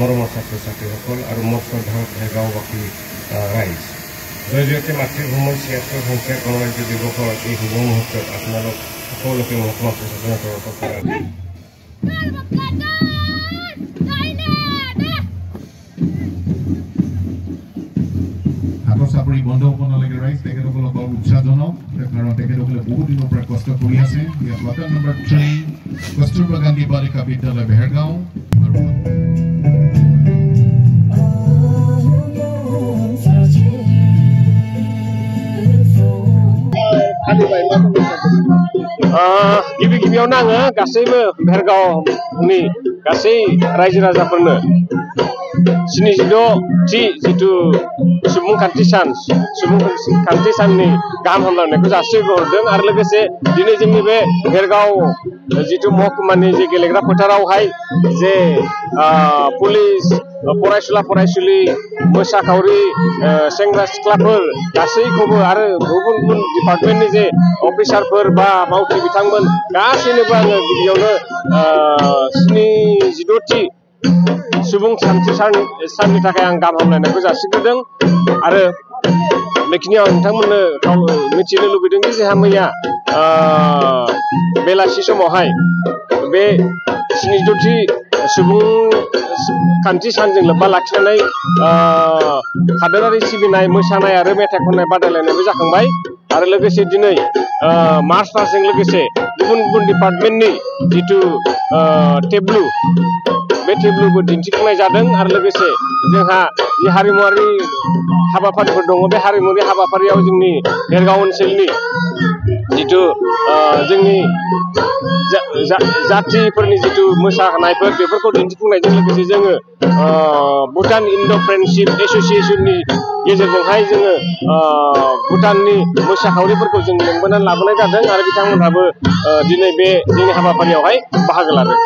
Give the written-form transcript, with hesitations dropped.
মৰমৰ ছাত্ৰ-ছাত্ৰীসকল আৰু মোৰ শ্ৰদ্ধাৰ ভেৰগাঁওবাসী ৰাইজ জয়তে মাতৃভূমিৰ ৭৬ সংখ্যা গণৰাজ্য দিৱসৰ এই শুভ মুহূৰ্তত আপোনালোক সকলোকে মহকুমা প্ৰশাসনৰ তৰফৰ পৰা হাতৰ চাপৰি বন্ধ হ'ব নালাগে ৰাইজ তেখেতসকলক উৎসাহ জনাওক কাৰণ তেখেতসকলে বহু দিনৰ পৰা কষ্ট কৰি আছে ইয়াত ৱাটাৰ নম্বৰ 3 কস্তুৰবা গান্ধী বালিকা বিদ্যালয় ভেৰগাঁও गिबियावनो आङो गासैबो भेरगावनि गासै रायजो राजाफोरनो 76थि जिथु सुबुंखान्थि साननि गाहाम हामलायनायखौ जासिहरदों आरो लोगोसे दिनै जोंनि बे भेरगाव जिथु महकुमानि जे गेलेग्रा फोथारावहाय जे पुलिस फरायसुला फरायसुलि मोसाखावरि सेंग्रा सिख्लाफोर गासैखौबो आरो गुबुन गुबुन डिपार्टमेन्टनि जे अफिसारफोर बा मावथि बिथांमोन गासैनोबो आङो गिबियावनो 76थि सुबुंखान्थि साननि थाखाय आं गाहाम हामलायनायखौ जासिग्रोदों आरो बेखिनियाव नोंथांमोननो मिथिनो लुबैदों दि जोंहा मैया बेलासि समावहाय बे 76थि सुबुंखान्थि सानजों लोब्बा लाखिनानै हादोरारि सिबिनाय मोसानाय आरो मेथाइ खननाय बादायलायनायबो जाखांबाय आरो लोगोसे दिनै मार्च पास्टजों लोगोसे गुबुन गुबुन डिपार्टमेन्टनि जिथु टेब्लु बे टेब्लुबो दिन्थिफुंनाय जादों आरो लोगोसे जोंहा जि हारिमुवारि हाबाफारिफोर दङ बे हारिमुवारि हाबाफारियाव जोंनि भेरगाव ओनसोलनि जिथु जोंनि जातिफोरनि जिथु मोसानायफोर बेफोरखौ दिन्थिफुंनायजों लोगोसे जोङो भुटान इन्ड' फ्रेन्डशिप एस'सिएशननि गेजेरजोंहाय जोङो भुटाननि मोसाखावरिफोरखौ जों लेंबोनानै लाबोनाय जादों आरो बिथांमोनहाबो दिनै बे जोंनि हाबाफारियावहाय बाहागो लादों।